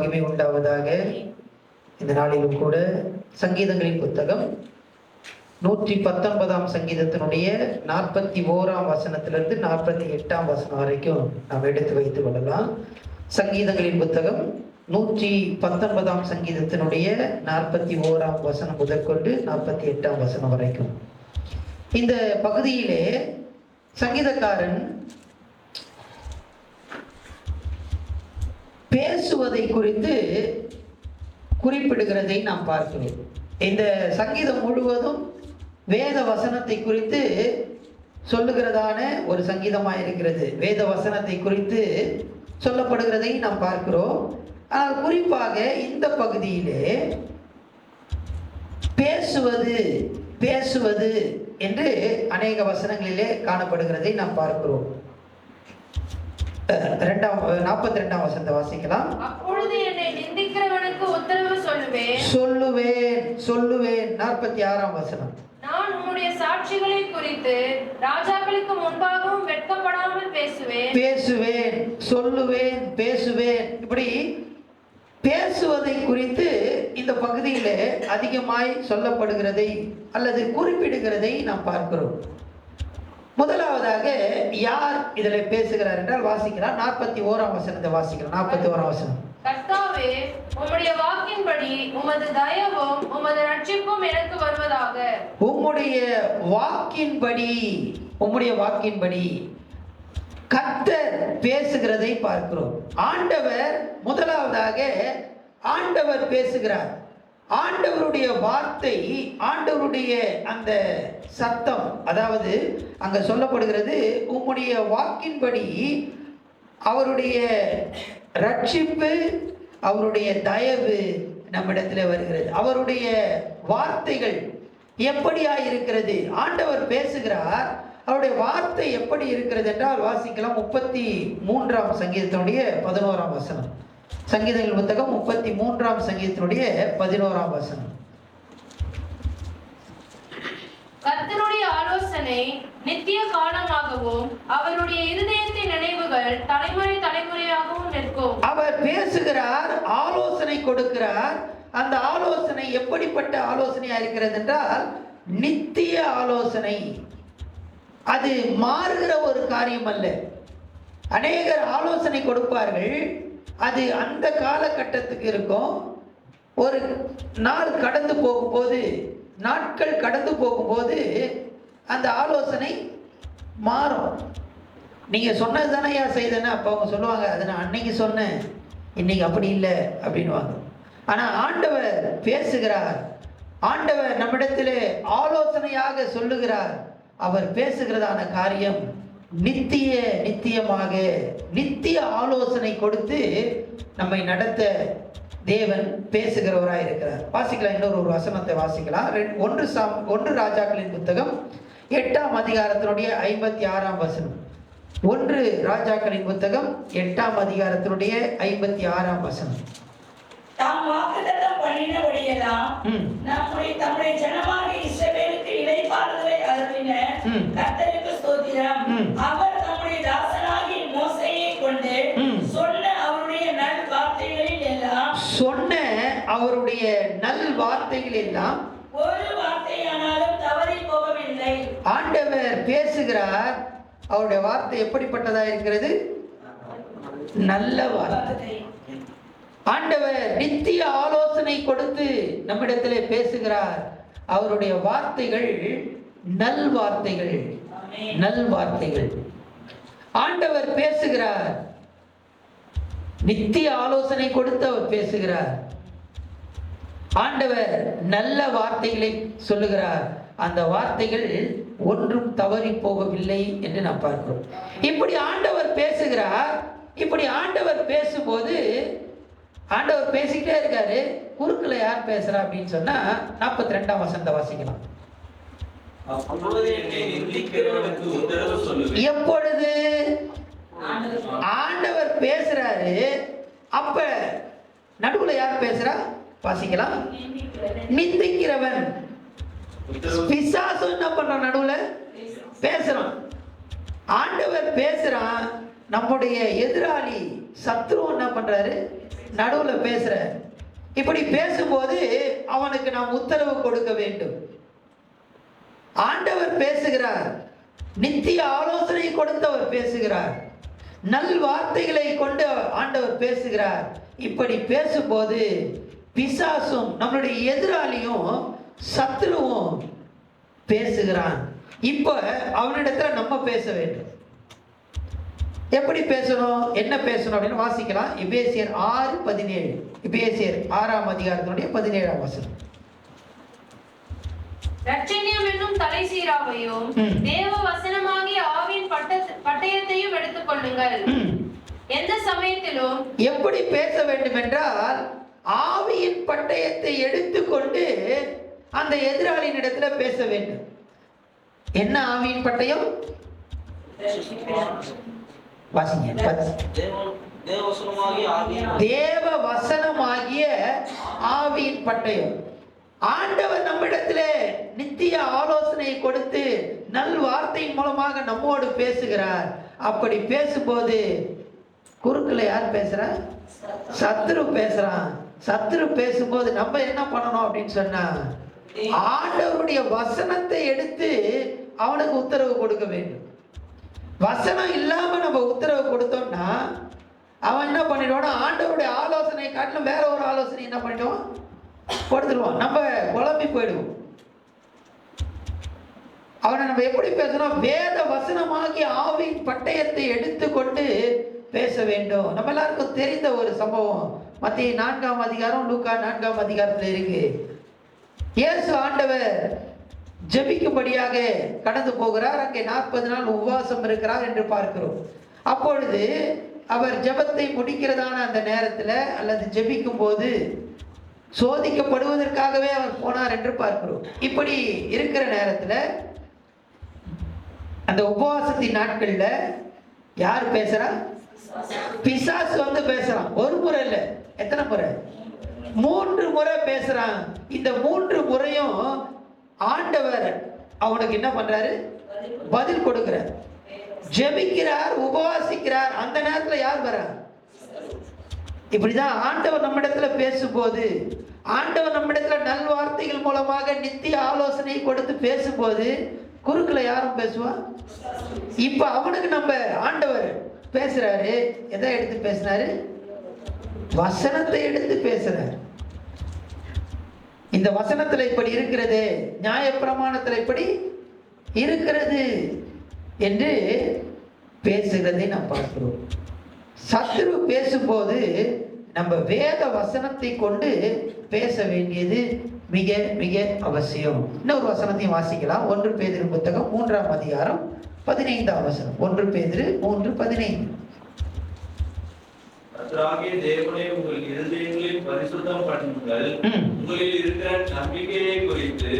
மகிமை உண்டாவதாக. இந்த நாளிலும் கூட சங்கீதங்களின் புத்தகம் 119ஆம் சங்கீதத்தினுடைய 41ஆம் வசனத்திலிருந்து 48ஆம் வசனம் வரைக்கும் நாம் எடுத்து வைத்துக் கொள்ளலாம். சங்கீதங்களின் புத்தகம் 119ஆம் சங்கீதத்தினுடைய 41ஆம் வசனம் முதற்கொண்டு 48ஆம் வசனம் வரைக்கும். இந்த பகுதியிலே சங்கீதக்காரன் பேசுவதை குறித்து குறிப்பிடுகிறதை நாம் பார்க்கிறோம். இந்த சங்கீதம் முழுவதும் வேத வசனத்தை குறித்து சொல்லுகிறதான ஒரு சங்கீதமாக இருக்கிறது. வேத வசனத்தை குறித்து சொல்லப்படுகிறதை நாம் பார்க்கிறோம். ஆனால் குறிப்பாக இந்த பகுதியிலே பேசுவது என்று அநேக வசனங்களிலே காணப்படுகிறதை நாம் பார்க்கிறோம். 42ஆம் வசனத்தை வாசிக்கலாம். அப்பொழுது என்னை நிந்திக்கிறவனுக்கு உத்தரவு சொல்லுவேன். 46ஆம் வசனம். நான் உம்முடைய சாட்சிகளை குறித்து ராஜாக்களுக்கு முன்பாகவும் வெட்கப்படாமல் பேசுவேன். இப்படி பேசுவதை குறித்து இந்த பகுதியிலே அதிகமாய் சொல்லப்படுகிறதை அல்லது குறிப்பிடுகிறதை நாம் பார்க்கிறோம். முதலாவதாக யார் இதில் பேசுகிறார் என்றால் வாசிக்கிறார். 41ஆம் வசனத்தை வாசிக்கிறார். 41ஆம் வசனம். கர்த்தாவே, உம்முடைய வாக்கின்படி உமது தயவும் உமது ரட்சிப்பும் எனக்கு வருவதாக. உம்முடைய வாக்கின்படி கர்த்தர் பேசுகிறதை பார்க்கிறோம். ஆண்டவர் முதலாவதாக ஆண்டவர் பேசுகிறார். ஆண்டவருடைய வார்த்தை, ஆண்டவருடைய அந்த சத்தம், அதாவது அங்க சொல்லப்படுகிறது உம்முடைய வாக்கின்படி அவருடைய ரட்சிப்பு, அவருடைய தயவு நம்மிடத்தில் வருகிறது. அவருடைய வார்த்தைகள் எப்படியாய் இருக்கிறது? ஆண்டவர் பேசுகிறார், அவருடைய வார்த்தை எப்படி இருக்கிறது என்றால் வாசிக்கலாம். 33ஆம் சங்கீதத்தினுடைய 11ஆம் வசனம். சங்கீதங்கள் புத்தகம் 33ஆம் சங்கீதத்தினுடைய 11ஆம் வசனம். கர்த்தருடைய ஆலோசனை நித்திய காலமாகவும் அவருடைய இருதயத்தின் நினைவுகள் தலைமுறை தலைமுறையாகவும் நிற்கும். அவர் பேசுகிறார், ஆலோசனை கொடுக்கிறார். அந்த ஆலோசனை எப்படிப்பட்ட ஆலோசனையா இருக்கிறது என்றால் நித்திய ஆலோசனை. அது மாறுகிற ஒரு காரியம் அல்ல. அநேகர் ஆலோசனை கொடுப்பார்கள், அது அந்த காலகட்டத்துக்கு இருக்கும். ஒரு நாள் கடந்து போகும்போது, நாட்கள் கடந்து போகும்போது அந்த ஆலோசனை மாறும். நீங்கள் சொன்னது தானே ஏன் செய்தேன்னா அப்போ அவங்க சொல்லுவாங்க, அதை நான் அன்னைக்கு சொன்னேன், இன்னைக்கு அப்படி இல்லை அப்படின்வாங்க. ஆனால் ஆண்டவர் பேசுகிறார், ஆண்டவர் நம்மிடத்தில் ஆலோசனையாக சொல்லுகிறார். அவர் பேசுகிறதான காரியம் நித்தியமாக நித்திய ஆலோசனை கொடுத்து நம்மை நடத்த தேவன் பேசுகிறவராக இருக்கிறார். வாசிக்கலாம், இன்னொரு வசனத்தை வாசிக்கலாம். 1 ராஜாக்களின் புத்தகம் 8ஆம் அதிகாரத்தினுடைய 56ஆம் வசனம். 1 ராஜாக்களின் புத்தகம் 8ஆம் அதிகாரத்தினுடைய 56ஆம் வசனம். தாம் வாக்குத்தத்தம் பண்ணினபடியெல்லாம் தம்முடைய ஜனமாகிய இஸ்ரவேலுக்கு இளைப்பாறுதலை அருளின கர்த்தருக்கு ஸ்தோத்திரம். அவர் தம்முடைய தாசனாகிய மோசேயை கொண்டு சொன்ன அவருடைய நல் வார்த்தைகள் எல்லாம் ஒரு வார்த்தையானாலும் தவறி போகவில்லை. ஆண்டவர் பேசுகிறார், அவருடைய வார்த்தை எப்படிப்பட்டதா இருக்கிறது? நல்ல வார்த்தை. ஆண்டவர் நித்திய ஆலோசனை கொடுத்து நம்மிடத்திலே பேசுகிறார். அவருடைய வார்த்தைகள் நல்வார்த்தைகள். ஆண்டவர் பேசுகிறார், நித்திய ஆலோசனை கொடுத்து அவர் பேசுகிறார். ஆண்டவர் நல்ல வார்த்தைகளை சொல்லுகிறார். அந்த வார்த்தைகள் ஒன்றும் தவறி போகவில்லை என்று நாம் பார்க்கிறோம். இப்படி ஆண்டவர் பேசுகிறார். இப்படி ஆண்டவர் பேசும்போது ஆண்டவர் பேசிக்கிட்டே இருக்காரு. குறுக்குல யார் பேசுறா அப்படின்னு சொன்னா 42ஆம் வசனத்தை வாசிக்கலாம். எப்பொழுது ஆண்டவர் பேசுறாரு, அப்ப நடுவுல யார் பேசுறா? வாசிக்கலாம். நிந்திக்கிறவன், பிசாசு என்ன பண்றான்? நடுவுல பேசுறான். ஆண்டவர் பேசுறான், நம்முடைய எதிராளி சத்ரு என்ன பண்றாரு? நடுவுல பேசுற. இப்படி பேசும்போது அவனுக்கு நாம் உத்தரவு கொடுக்க வேண்டும். ஆண்டவர் பேசுகிறார், நித்திய ஆலோசனை கொடுத்தவர் பேசுகிறார், நல் வார்த்தைகளை கொண்டு ஆண்டவர் பேசுகிறார். இப்படி பேசும்போது பிசாசும் நம்மளுடைய எதிராளியும் சத்துருவும் பேசுகிறான். இப்ப அவனிடத்துல நம்ம பேச வேண்டும். எப்படி பேசணும், என்ன பேசணும் அப்படின்னு வாசிக்கலாம். எபேசியர் 6:17. எபேசியர் 6ஆம் அதிகாரத்தினுடைய 17ஆம் வசனம். ரட்சண்யம் என்னும் தலை சீராவையும் தேவ வசனமாகிய ஆவியின் பட்டயத்தையும் எடுத்துக் கொள்ளுங்கள். எந்த சமயத்திலும் எப்படி பேச வேண்டும் என்றால், ஆவியின் பட்டயத்தை எடுத்துக்கொண்டு அந்த எதிராளியின் இடத்துல பேச வேண்டும். என்ன ஆவியின் பட்டயம்? வாசிங்க. தேவ வசனமாகிய ஆவியின் பட்டயம். ஆண்டவர் நம்மிடத்திலே நித்திய ஆலோசனை கொடுத்து நல் வார்த்தையின் மூலமாக நம்மோடு பேசுகிறார். அப்படி பேசும்போது குறுக்குல யார் பேசுறா? சத்துரு பேசுறான். சத்துரு பேசும்போது நம்ம என்ன பண்ணணும் அப்படின்னு சொன்னா, ஆண்டவருடைய வசனத்தை எடுத்து அவனுக்கு உத்தரவு கொடுக்க வேண்டும். வசனம் இல்லாம நம்ம உத்தரவு கொடுத்தோம்னா அவன் என்ன பண்ணிடுவான்னா, ஆண்டவருடைய ஆலோசனை காட்டிலும் வேற ஒரு ஆலோசனை என்ன பண்ணிடுவான், கொடுத்துருவான். நம்ம குழம்பி போயிடுவோம். அவனை நம்ம எப்படி பேசணும்? வேத வசனமாகி ஆவியின் பட்டயத்தை எடுத்துக்கொண்டு பேச வேண்டும். நம்ம எல்லாருக்கும் தெரிந்த ஒரு சம்பவம் மத்திய 4ஆம் அதிகாரம், லூக்கா 4ஆம் அதிகாரத்தில் இருக்கு. இயேசு ஆண்டவர் ஜெபிக்கும்படியாக கடந்து போகிறார். அங்கே 40 நாள் உபவாசம் இருக்கிறார் என்று பார்க்கிறோம். அப்பொழுது அவர் ஜெபத்தை முடிக்கிறதான அந்த நேரத்தில் அல்லது ஜெபிக்கும் போது சோதிக்கப்படுவதற்காகவே அவர் போனார் என்று பார்க்கிறோம். இப்படி இருக்கிற நேரத்தில் அந்த உபவாசத்தின் நாட்கள்ல யார் பேசுறா? பிசாசு வந்து பேசுறான். ஒரு முறை இல்லை, எத்தனை முறை? 3 முறை பேசுறான். இந்த 3 முறையும் ஆண்டவர் அவனுக்கு என்ன பண்றாரு? பதில் கொடுக்கிறார். ஜெபிக்கிறார், உபவாசிக்கிறார். அந்த நேரத்துல யார் வரா? இப்படிதான் ஆண்டவர் நம்மிடத்துல பேசும்போது, ஆண்டவர் நம்மிடத்துல நல்வார்த்தைகள் மூலமாக நித்திய ஆலோசனை கொடுத்து பேசும்போது குறுக்குல யாரும் பேசுவா? இப்ப அவனுக்கு நம்ம ஆண்டவர் பேசுறாரு. எதை எடுத்து பேசினாரு? வசனத்தை எடுத்து பேசுறாரு. இந்த வசனத்துல இப்படி இருக்கிறது, நியாயப்பிரமாணத்துல இப்படி இருக்கிறது என்று பேசுகிறதை நாம் பார்க்கிறோம். சத்துரு பேசும்போது நம்ம வேத வசனத்தை கொண்டு பேச வேண்டியது மிக மிக அவசியம். இன்னொரு வசனத்தையும் வாசிக்கலாம். 1 பேதுரு புத்தகம் 3ஆம் அதிகாரம் 15ஆம் வசனம். 1 பேதுரு 3:15. கர்த்தராகிய தேவனே, உங்கள் இருதயங்களில் பரிசுத்தம் பண்ணுங்கள். உங்களில் இருக்கிற நம்பிக்கையை குறித்து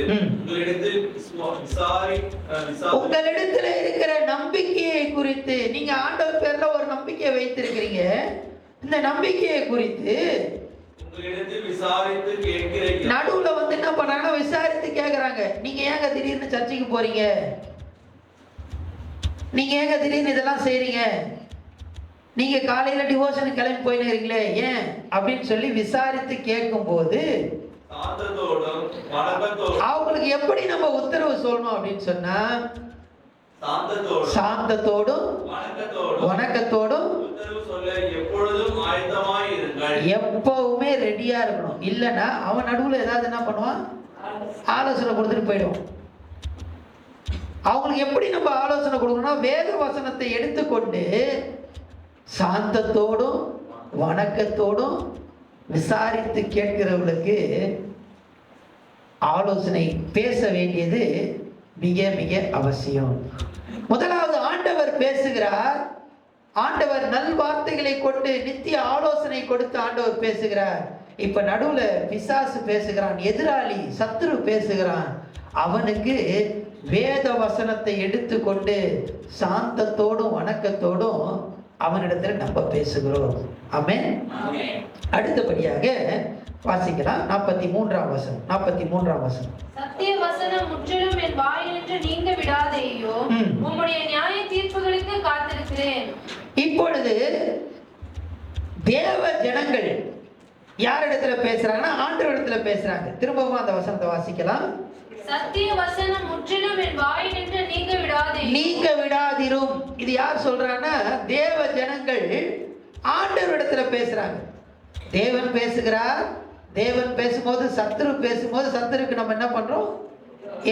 உங்களிடத்துல இருக்கிற நம்பிக்கையை குறித்து, நீங்க ஆண்டவர் பேர்ல ஒரு நம்பிக்கையை வைத்திருக்கிறீங்க. இந்த நம்பிக்கையை குறித்து உங்களிடத்தில் விசாரித்து கேட்கிறீங்க. நடுவுல வந்து என்ன பண்றாங்கன்னா, விசாரித்து கேட்கறாங்க. நீங்க ஏங்க திடீர்னு சர்ச்சைக்கு போறீங்க? நீங்க ஏங்க திடீர்னு இதெல்லாம் செய்றீங்க? நீங்க காலையில டிவோஷன் கிளம்பி போயிருக்கீங்களே ஏன் அப்படின்னு சொல்லி விசாரித்து கேட்கும் போது அவங்களுக்கு எப்படி நம்ம உத்தரவு சொல்லணும் அப்படின்னு சொன்னா, சாந்தத்தோடும் வணக்கத்தோடும் எப்பவுமே ரெடியா இருக்கணும். இல்லைன்னா அவன் நடுவுல ஏதாவது என்ன பண்ணுவான்? ஆலோசனை கொடுத்துட்டு போயிடுவான். அவங்களுக்கு எப்படி நம்ம ஆலோசனை கொடுக்கணும்னா, வேத வசனத்தை எடுத்துக்கொண்டு சாந்தத்தோடும் வணக்கத்தோடும் விசாரித்து கேட்கிறவர்களுக்கு ஆலோசனை பேச வேண்டியது மிக மிக அவசியம். முதலாவது ஆண்டவர் பேசுகிறார். ஆண்டவர் நல் வார்த்தைகளை கொண்டு நித்திய ஆலோசனை கொடுத்து ஆண்டவர் பேசுகிறார். இப்ப நடுவுல பிசாசு பேசுகிறான், எதிராளி சத்துரு பேசுகிறான். அவனுக்கு வேத வசனத்தை எடுத்துக்கொண்டு சாந்தத்தோடும் வணக்கத்தோடும் அவனிடத்துல நம்ம பேசுகிறோம். ஆமென். அடுத்தபடியாக வாசிக்கலாம். 43ஆம் வசனம். 43ஆம் வசனம். சத்திய வசனம் முற்றிலும் என் வாயினின்று நீங்க விடாதேயோ, உம்முடைய நியாய தீர்ப்புகளுக்கு காத்திருக்கிறேன். இப்பொழுது தேவ ஜனங்கள் யார் இடத்துல பேசுறாங்கன்னா ஆண்டவர் இடத்துல பேசுறாங்க. திரும்பவும் அந்த வசனத்தை வாசிக்கலாம். சத்திய வசனம் முற்றிலும் என் வாயினின்று நீங்க விடாதிரும். இது யார் சொல்றான்னா தேவ ஜனங்கள் ஆண்டவர் இடத்துல பேசுறாங்க. தேவன் பேசுகிறார். தேவன் பேசும்போது சத்துரு பேசும்போது சத்துருக்கு நம்ம என்ன பண்றோம்?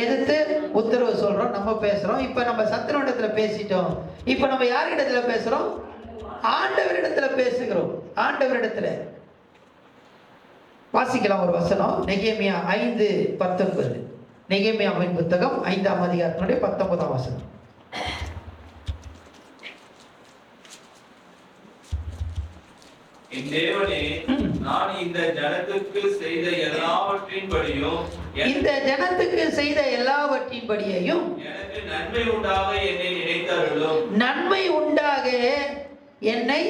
எதிர்த்து உத்தரவு சொல்றோம். நம்ம பேசுறோம். இப்ப நம்ம சத்துரு இடத்துல பேசிட்டோம். இப்ப நம்ம யார் இடத்துல பேசுறோம்? ஆண்டவர் இடத்துல பேசுகிறோம். ஆண்டவர் இடத்துல வாசிக்கலாம் ஒரு வசனம். நெகேமியா 5:19. நெகேமியாவின் புத்தகம் 5ஆம் அதிகாரத்தினுடைய 19ஆம் வசனம். என் தேவனே, நான் இந்த ஜனத்துக்கு செய்த எல்லாவற்றின்படியும் எனக்கு நன்மை உண்டாக என்னை நினைத்தருளும். நன்மை உண்டாக என்னை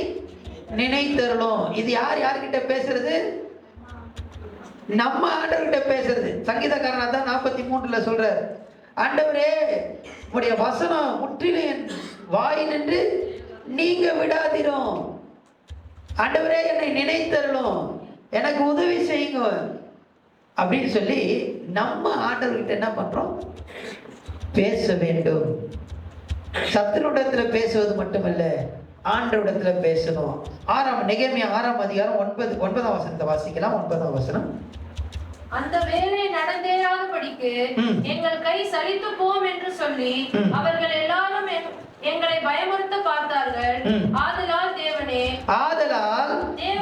நினைத்தருளும். இது யார்கிட்ட பேசுறது? நம்ம ஆண்டவர்கிட்ட பேசுறது. சங்கீதக்காரனா தான் 43 சொல்றார், ஆண்டவரே உடைய வசனம் முற்றிலும் என் வாயினின்று நீங்க விடாதிரும். ஆண்டவரே என்னை நினைத்தருளும், எனக்கு உதவி செய்யுங்க அப்படின்னு சொல்லி நம்ம ஆண்டவர்கிட்ட என்ன பண்றோம்? பேச வேண்டும். சத்துருடத்துல பேசுவது மட்டுமல்ல, ஆண்டவரிடத்துல பேசணும். நெகேமியா 6ஆம் அதிகாரம் 9ஆம் வசனத்தை வாசிக்கலாம். 9ஆம் வசனம். அந்த வேலை நடந்தேறாதபடிக்கு எங்கள் கை சலித்து போம் என்று சொல்லி அவர்கள் எல்லாரும் எங்களை பயமுறுத்த பார்த்தார்கள். ஆதலால்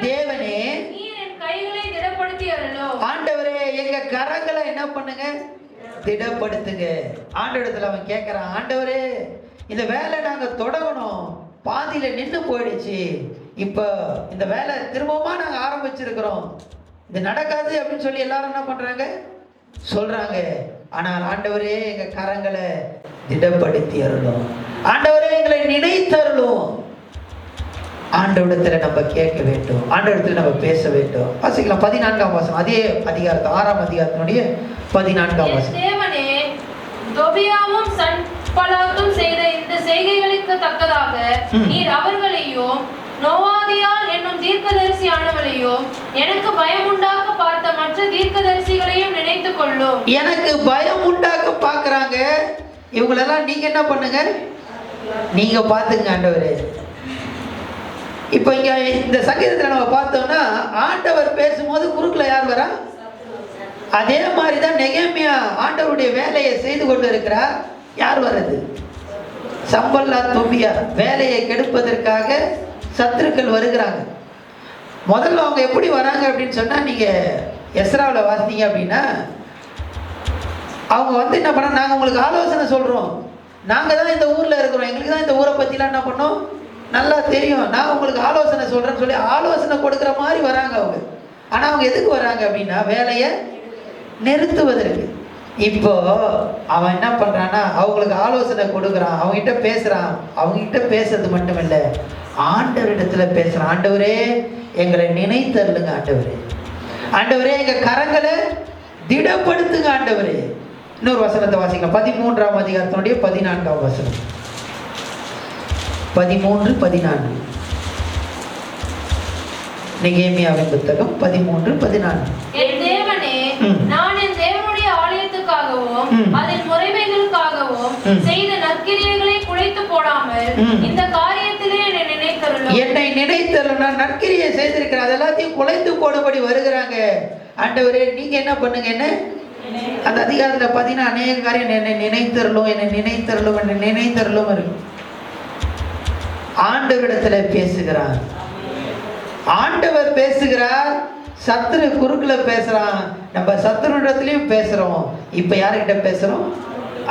தேவனே நீர் என் கைகளை திடப்படுத்தி அருளும். ஆண்டவரே எங்க கரங்களை என்ன பண்ணுங்க? திடப்படுத்துங்க. ஆண்டவரிடத்துல அவன் கேட்கிறான், ஆண்டவரே இந்த வேலை நாங்க தொடங்கணும், பாதியில நின்று போயிடுச்சு, இப்ப இந்த வேலை திரும்பமா நாங்க ஆரம்பிச்சிருக்கிறோம், இது நடக்காது அப்படின்னு சொல்லி எல்லாரும் என்ன பண்றாங்க? சொல்றாங்க. ஆனால் ஆண்டவரே எங்க கரங்களை திடப்படுத்தி அருளும், ஆண்டவரே எங்களை நினைத்தருளும். ஆண்டவரிடத்துல நம்ம கேட்க வேண்டும், ஆண்டவரிடத்துல நம்ம பேச வேண்டும். வாசிக்கலாம் 14ஆம் வசனம். அதே அதிகாரத்தை 6ஆம் அதிகாரத்தினுடைய 14ஆம் வசனம். தேவனே, தொபியாவும் சன்பலாத்தும் செய்த இந்த செய்கைகளுக்கு தக்கதாக நீர் அவர்களையும் நோவாதியால் என்னும் தீர்க்கதரிசியானவளையும் எனக்கு பயம் உண்டாக்க பார்த்த மற்ற தீர்க்கதரிசிகளையும் நினைத்துக் கொள்ளும். எனக்கு பயம் உண்டாக்க பார்க்கறாங்க, இவங்களெல்லாம் நீங்க என்ன பண்ணுங்க? நீங்க பாத்துங்க ஆண்டவரே. இப்ப இங்க இந்த சங்கீதத்துல நம்ம பார்த்தோம்னா ஆண்டவர் பேசும்போது குறுக்குல யார் வரா? அதே மாதிரிதான் நெகேமியா ஆண்டவருடைய வேலையை செய்து கொண்டு இருக்கிறார். யார் வர்றது? சம்பல்லாத் தொபியா. வேலையை கெடுப்பதற்காக சத்துருக்கள் வருகிறாங்க. முதல்ல அவங்க எப்படி வராங்க அப்படின்னு சொன்னா, நீங்க எஸ்ராவில் வாசித்தீங்க அப்படின்னா அவங்க வந்து என்ன பண்ண, நாங்க உங்களுக்கு ஆலோசனை சொல்றோம், நாங்க தான் இந்த ஊர்ல இருக்கிறோம், எங்களுக்கு தான் இந்த ஊரை பத்திலாம் என்ன பண்ணோம் நல்லா தெரியும், நான் உங்களுக்கு ஆலோசனை சொல்றேன்னு சொல்லி ஆலோசனை கொடுக்குற மாதிரி வராங்க அவங்க. ஆனா அவங்க எதுக்கு வராங்க அப்படின்னா வேலையை நிறுத்துவதற்கு. இப்போ அவன் என்ன பண்றான்னா அவங்களுக்கு ஆலோசனை கொடுக்குறான், அவங்ககிட்ட பேசுறான். அவங்ககிட்ட பேசுறது மட்டும் இல்லை, ஆண்டவரிடத்துல பேசுறான். ஆண்டவரே எங்களை நினைத்தருளுங்க, ஆண்டவரே எங்க கரங்களை திடப்படுத்துங்க ஆண்டவரே. இன்னொரு வசனத்தை வாசிக்கலாம். 13ஆம் அதிகாரத்தினுடைய 14ஆம் வசனம். 13:14. நெகேமியாவின் புத்தகம் 13:14. என் தேவனே, நான் என் தேவனுடைய ஆலயத்துக்காகவும் அதன் முறைமைகளுக்காகவும் செய்த நற்கிரியைகளை குலைத்து போடாமல் இந்த காரியத்திலே என்னை நினைத்தருளும். நற்கிரியை செய்திருக்கிற அதெல்லாத்தையும் குலைத்து போடும்படி வருகிறாங்க. ஆண்டவரே நீங்க என்ன பண்ணுங்க? என்ன அந்த அதிகாரத்துல பார்த்தீங்கன்னா அநேக காரியம் என்னை நினைத்தருளும், என்னை நினைத்தருளும், என்னை நினைத்தருளும் இருக்கு. ஆண்டவரிடத்துல பேசுகிறார், ஆண்டவர் பேசுகிறார். சத்துரு குறுக்குல பேசுறான், நம்ம சத்துருடத்திலையும் பேசுறோம். இப்ப யாருக்கிட்ட பேசுறோம்?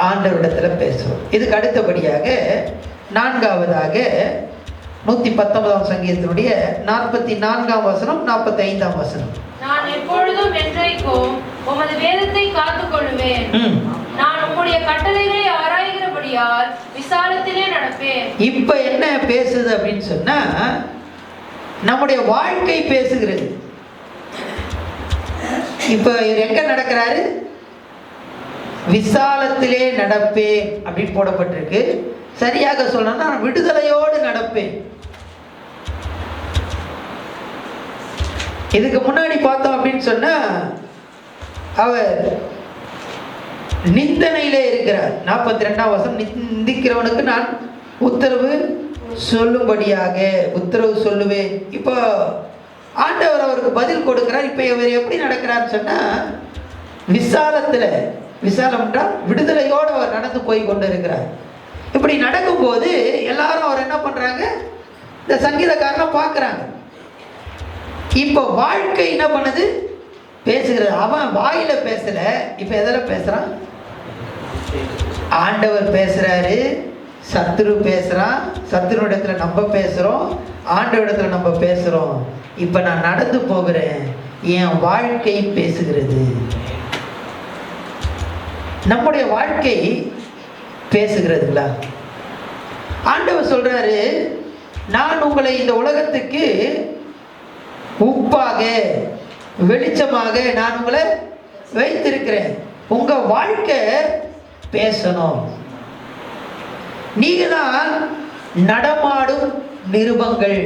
ஆண்டவரிடத்துல பேசுறோம். இதுக்கு அடுத்தபடியாக 4ஆவதாக 119ஆம் சங்கீதத்தினுடைய 44ஆம் வசனம் 45ஆம் வசனம். நான் எப்பொழுதும் என்றைக்கும் உமது வேதத்தை காத்துக் கொள்வேன். நான் உம்முடைய கட்டளைகளை ஆராய்கிறபடியால் விசாலத்திலே நடப்பேன். இப்ப என்ன பேசுது அப்படின்னு சொன்னா நம்முடைய வாழ்க்கை பேசுகிறது. இப்ப எங்க நடக்கிறாரு? விசாலத்திலே நடப்பேன் அப்படின்னு போடப்பட்டிருக்கு. சரியாக சொல்லணும்னா விடுதலையோடு நடப்பேன். இதுக்கு முன்னாடி பார்த்தோம் அப்படின்னு சொன்னா அவர் நிந்தனையிலே இருக்கிறார். 42ஆம் வசனம், நிந்திக்கிறவனுக்கு நான் உத்தரவு சொல்லும்படியாக உத்தரவு சொல்லுவேன். இப்போ ஆண்டவர் அவருக்கு பதில் கொடுக்கிறார். இப்போ இவர் எப்படி நடக்கிறார்னு சொன்னா விசாலம் என்றால் விடுதலையோடு அவர் நடந்து போய் கொண்டு இருக்கிறார். இப்படி நடக்கும்போது எல்லாரும் அவர் என்ன பண்றாங்க, இந்த சங்கீதக்காரனை பார்க்குறாங்க. இப்போ வாழ்க்கை என்ன பண்ணுது, பேசுகிறது. அவன் வாயில பேசல, இப்போ எதில் பேசுறான், ஆண்டவர் பேசுறாரு, சத்துரு பேசுறான், சத்துரு இடத்துல நம்ம பேசுறோம், ஆண்டவர் இடத்துல நம்ம பேசுறோம். இப்போ நான் நடந்து போகிறேன், என் வாழ்க்கை பேசுகிறது. நம்முடைய வாழ்க்கை பேசுகிறதுங்களா? ஆண்டவர் சொல்றாரு, நான் உங்களை இந்த உலகத்துக்கு உப்பாக வெளிச்சமாக நான் உங்களை வைத்திருக்கிறேன். உங்க வாழ்க்கை பேசணும். நீங்க தான் நடமாடும் நிருபங்கள்.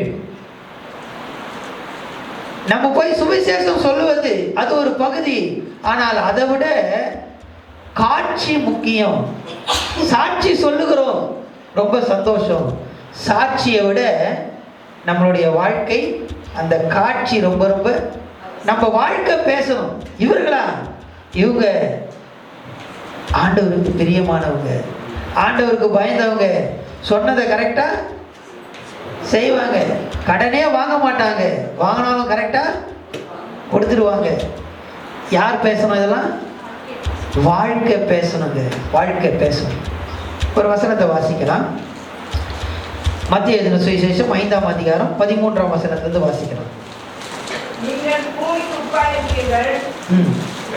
நம்ம போய் சுவிசேஷம் சொல்லுவது அது ஒரு பகுதி, ஆனால் அதை விட காட்சி முக்கியம். சாட்சி சொல்லுகிறோம், ரொம்ப சந்தோஷம். சாட்சியை விட நம்மளுடைய வாழ்க்கை, அந்த காட்சி ரொம்ப ரொம்ப, நம்ம வாழ்க்கை பேசணும். இவங்க ஆண்டவருக்கு பிரியமானவங்க, ஆண்டவருக்கு பயந்தவங்க, சொன்னதை கரெக்டா செய்வாங்க, கடனே வாங்க மாட்டாங்க, வாங்கினாலும் கரெக்டா கொடுத்துருவாங்க. யார் பேசணும்? இதெல்லாம் வாழ்க்கை பேசணுங்க, வாழ்க்கை பேசணும். ஒரு வசனத்தை வாசிக்கலாம். மத்திய எழுதின சுவிசேஷம் 5ஆம் அதிகாரம் 13ஆம் வசனத்திலிருந்து வாசிக்கலாம். நீங்கள் பூமிக்கு உப்பாயிருக்கிறீர்கள்.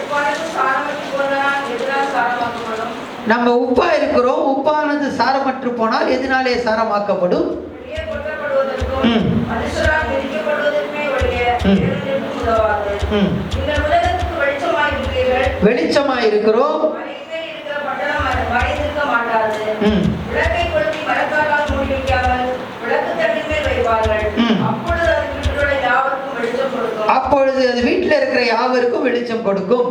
உப்பானது சாரமற்று போனால் எதனால் சாரமாக்கப்படும்? நம்ம உப்பா இருக்கிறோம், உப்பானது சாரமற்று போனால் எதனாலே சாரமாக்கப்படும்? வெளியே கொட்டப்படுவதற்கும் மனுஷரால் மிதிக்கப்படுவதற்குமே ஒழிய வேறொன்றிற்கும் உதவாது. நீங்கள் உலகத்துக்கு வெளிச்சமாயிருக்கிறீர்கள். வெளிச்சமாயிருக்கிறோம். மலையிலே இருக்கிற பட்டணம் மறைந்திருக்க மாட்டாது. விளக்கை கொளுத்தி மரக்காலால் மூடி வைக்காமல் விளக்கு தட்டின் மேல் வைப்பார்கள். அப்பொழுது அது வீட்டுடைய யாவருக்கும் வெளிச்சம் கொடுக்கும். அப்பொழுது அது வீட்டில் இருக்கிற யாவருக்கும் வெளிச்சம் கொடுக்கும்.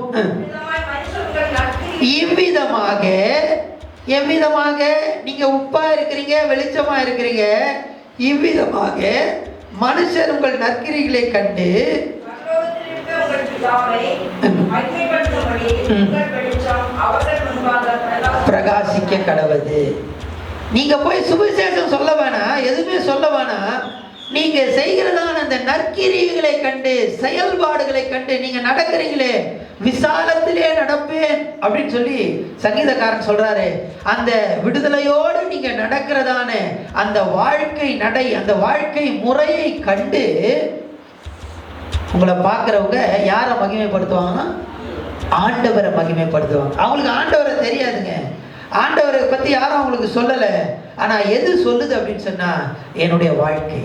எவ்விதமாக நீங்க உப்பா இருக்கிறீங்க, வெளிச்சமா இருக்கிறீங்க, இவ்விதமாக மனுஷர் உங்கள் நற்கிரிகளை கண்டு பிரகாசிக்க கடவுது. நீங்க போய் சுவிசேஷம் சொல்ல வேணாம், எதுவுமே சொல்ல வேணாம். நீங்க செய்கிறதான அந்த நற்கிரிகளை கண்டு, செயல்பாடுகளை கண்டு, நீங்க நடக்கிறீங்களே, விசாலத்திலே நடப்பேன் அப்படின்னு சொல்லி சங்கீதக்காரன் சொல்றாரு. அந்த விடுதலையோடு நீங்க நடக்கிறதான அந்த வாழ்க்கை நடை, அந்த வாழ்க்கை முறையை கண்டு உங்களை பார்க்குறவங்க யாரை மகிமைப்படுத்துவாங்கன்னா ஆண்டவரை மகிமைப்படுத்துவாங்க. அவங்களுக்கு ஆண்டவரை தெரியாதுங்க, ஆண்டவரை பற்றி யாரும் அவங்களுக்கு சொல்லலை. ஆனால் எது சொல்லுது அப்படின்னு சொன்னால் என்னுடைய வாழ்க்கை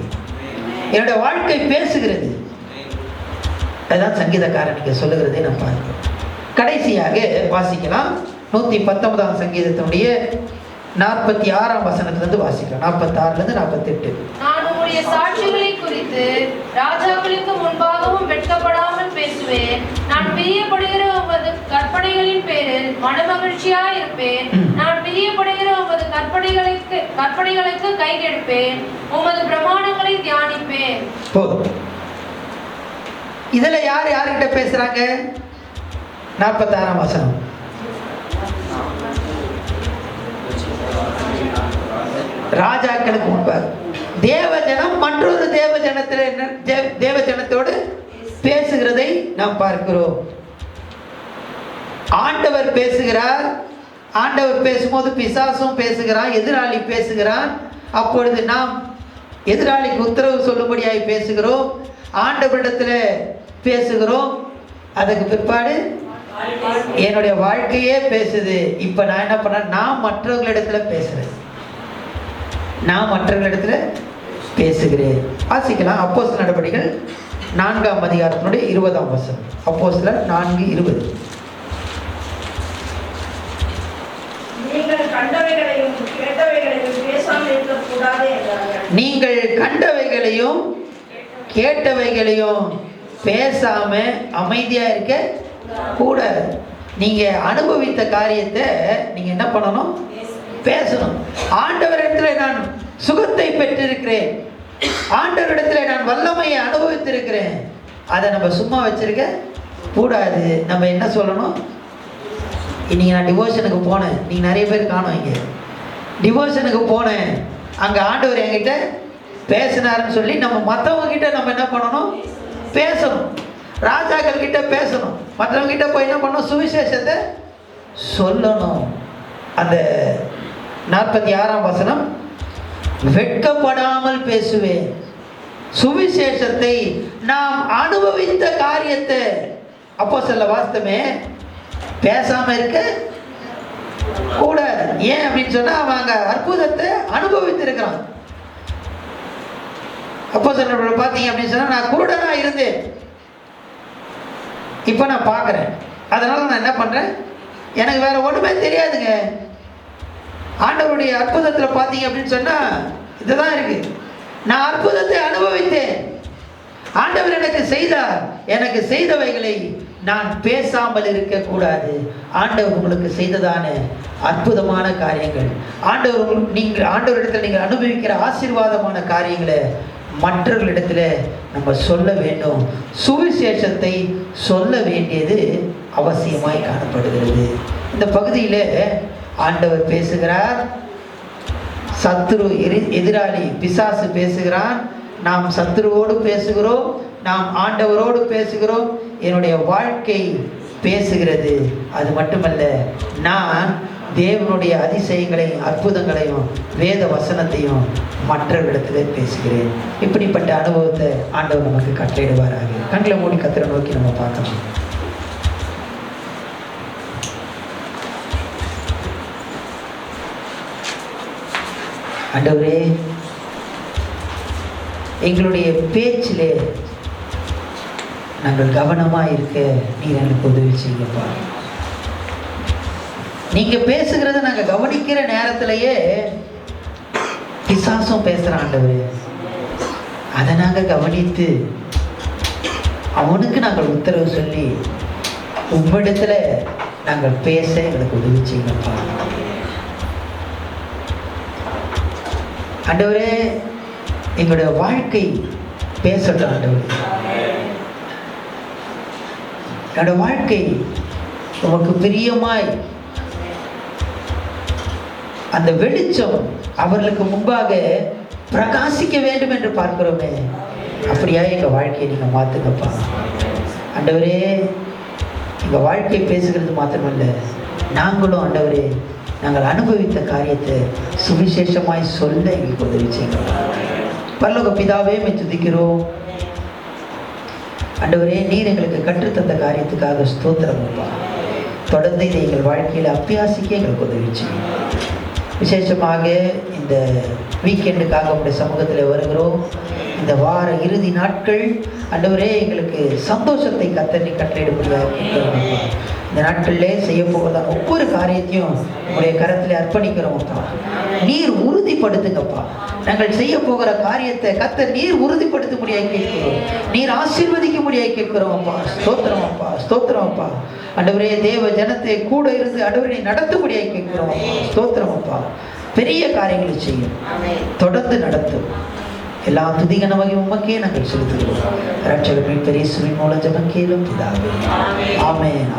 பேசுகிறது. அதுதான் சங்கீதக்காரன் நீங்கள் சொல்லுகிறதே நான் பார்க்கிறோம். கடைசியாக வாசிக்கலாம் 119ஆம் சங்கீதத்தினுடைய 46ஆம் வசனத்திலிருந்து வாசிக்கலாம். 46லேருந்து 48. நான் உம்முடைய சாட்சிகளை குறித்து ராஜாக்களுக்கு முன்பாகவும் வெட்கப்படாமல் பேசுவேன். நான் பிரியப்படுகிற உமது கற்பனைகளின் பேரில் மனமகிழ்ச்சியாய் இருப்பேன். நான் பிரியப்படுகிற உமது கற்பனைகளுக்கு கைகெடுப்பேன். உமது பிரமாணங்களை தியானிப்பேன். இதுல யார்கிட்ட பேசுறாங்க? 46ஆம் வசனம். ராஜாக்களுக்கு முன்பாக தேவஜனம் மற்றொரு தேவஜனத்தோடு பேசுகிறதை நாம் பார்க்கிறோம். ஆண்டவர் பேசுகிறார். ஆண்டவர் பேசும்போது பிசாசும் பேசுகிறான், எதிராளி பேசுகிறான். அப்பொழுது நாம் எதிராளிக்கு உத்தரவு சொல்லும்படியாய் பேசுகிறோம், ஆண்டவரிடத்தில் பேசுகிறோம். அதுக்கு பிற்பாடு என்னுடைய வாழ்க்கையே பேசுது. இப்போ நான் என்ன பண்ணேன், நான் மற்றவர்களிடத்துல பேசுகிறேன். வாசிக்கலாம். அப்போஸ்தலர் நடபடிகள் 4ஆம் அதிகாரத்தினுடைய 20ஆம் வசனம். அப்போஸ்தலர் 4:20. நீங்கள் கண்டவைகளையும் கேட்டவைகளையும் பேசாம அமைதியா இருக்க கூடாது. நீங்க அனுபவித்த காரியத்தை நீங்க என்ன பண்ணணும்? பேசணும். ஆண்டவரிடத்துல நான் சுகத்தை பெற்றிருக்கிறேன், ஆண்டவரிடத்துல நான் வல்லமையை அனுபவித்திருக்கிறேன், அதை நம்ம சும்மா வச்சிருக்க கூடாது. நம்ம என்ன சொல்லணும்? இன்னைக்கு நான் டிவோஷனுக்கு போனேன், நீங்க நிறைய பேர் காணும், இங்க டிவோஷனுக்கு போனேன், அங்க ஆண்டவர் என்கிட்ட பேசினாருன்னு சொல்லி நம்ம மற்றவங்க கிட்ட நம்ம என்ன பண்ணணும்? பேசணும். ராஜாக்கள் கிட்ட பேசணும், மற்றவங்க கிட்ட போய் என்ன பண்ணணும்? சுவிசேஷத்தை சொல்லணும். அந்த 46ஆம் வசனம், வெட்கப்படாமல் பேசுவேன். சுவிசேஷத்தை நாம் அனுபவித்த காரியத்தை அப்போஸ்தலர் வாஸ்தமே பேசாம இருக்க கூடாது. ஏன் அப்படின்னு சொன்னா அவங்க அற்புதத்தை அனுபவித்திருக்கிறான். அப்போஸ்தலர் பார்த்தீங்க அப்படின்னு சொன்னா, நான் குருடனா இருந்தேன், இப்போ நான் பார்க்குறேன், அதனால நான் என்ன பண்றேன்? எனக்கு வேற ஒண்ணுமே தெரியாதுங்க. ஆண்டவருடைய அற்புதத்தில் பார்த்தீங்க அப்படின்னு சொன்னா இதுதான் இருக்கு. நான் அற்புதத்தை அனுபவித்தேன், ஆண்டவர் எனக்கு செய்தார், எனக்கு செய்தவைகளை நான் பேசாமல் இருக்கக்கூடாது. ஆண்டவர் உங்களுக்கு செய்ததான அற்புதமான காரியங்கள், ஆண்டவரிடத்தில் நீங்கள் அனுபவிக்கிற ஆசீர்வாதமான காரியங்களை மற்றவர்களிடத்துல நம்ம சொல்ல வேண்டும். சுவிசேஷத்தை சொல்ல வேண்டியது அவசியமாய் காணப்படுகிறது. இந்த பகுதியில் ஆண்டவர் பேசுகிறார், சத்துரு எதிராளி பிசாசு பேசுகிறான், நாம் சத்துருவோடு பேசுகிறோம், நாம் ஆண்டவரோடு பேசுகிறோம். என்னுடைய வாழ்க்கை பேசுகிறது. அது மட்டுமல்ல, நான் தேவனுடைய அதிசயங்களையும் அற்புதங்களையும் வேத வசனத்தையும் மற்றவர்களிடத்தில் பேசுகிறேன். இப்படிப்பட்ட அனுபவத்தை ஆண்டவர் நமக்கு கட்டளையிடுவாராக. கண்களை மூடி கர்த்தரை நோக்கி நம்ம பார்க்கலாம். ஆண்டவரே, எங்களுடைய பேச்சிலே நாங்கள் கவனமாக இருக்க நீர் எனக்கு உதவி செய்யப்பா. நீங்க பேசுகிறத நாங்கள் கவனிக்கிற நேரத்திலேயே பிசாசும் பேசுகிறான் ஆண்டவரே. அதை நாங்கள் கவனித்து அவனுக்கு நாங்கள் உத்தரவு சொல்லி உம்மிடத்துல நாங்கள் பேச எங்களுக்கு உதவி செய்யப்பா. ஆண்டவரே, எங்களுடைய வாழ்க்கை பேசட்டும் ஆண்டவரே. என்னோட வாழ்க்கை உமக்கு பிரியமாய் அந்த வெளிச்சம் அவர்களுக்கு முன்பாக பிரகாசிக்க வேண்டும் என்று பார்க்கிறோமே, அப்படியா எங்க வாழ்க்கையை நீங்க மாத்துங்கப்பா. ஆண்டவரே, எங்க வாழ்க்கை பேசுகிறது மாத்திரமல்ல, நாங்களும் ஆண்டவரே நாங்கள் அனுபவித்த காரியத்தை சுவிசேஷமாய் சொல்ல எங்களுக்கு உதவி செய்யுங்க. பரலோக பிதாவே, மை துதிக்கிறோம் ஆண்டவரே. நீர் எங்களுக்கு கற்றுத்தந்த காரியத்துக்காக ஸ்தோத்திரம் அப்பா. தொடர்ந்து இதை எங்கள் வாழ்க்கையில் அபியாசிக்க எங்களுக்கு உதவி செய்யும். விசேஷமாக இந்த வீக்கெண்டுக்காக உங்களுடைய சமூகத்தில் வருகிறோம். இந்த வார இறுதி நாட்கள் ஆண்டவரே எங்களுக்கு சந்தோஷத்தை கத்தனை கட்டளையிடும்படியாக இந்த நாட்களிலே செய்ய போவதான ஒவ்வொரு காரியத்தையும் உங்களுடைய கரத்தில் அர்ப்பணிக்கிறோம்ப்பா. நீர் உறுதிப்படுத்துங்கப்பா. நாங்கள் செய்ய போகிற காரியத்தை கத்த நீர் உறுதிப்படுத்த முடியாது கேட்கிறோம், நீர் ஆசீர்வதிக்க முடியாது கேட்கிறோம்ப்பா. ஸ்தோத்திரமப்பா, ஸ்தோத்திரமப்பா. ஆண்டவரே, தேவ ஜனத்தை கூட இருந்து ஆண்டவரை நடத்த முடியாது கேட்கிறோம். ஸ்தோத்திரமப்பா. பெரிய காரியங்களை செய்யும், தொடர்ந்து நடத்தும். எல்லா துதிகனமாக உமக்கே நாங்கள் செலுத்துகிறோம். இரட்சகர் மீட்பர் இயேசுவின் மூலம் ஜெபம் கேளும் பிதாவே. ஆமென்.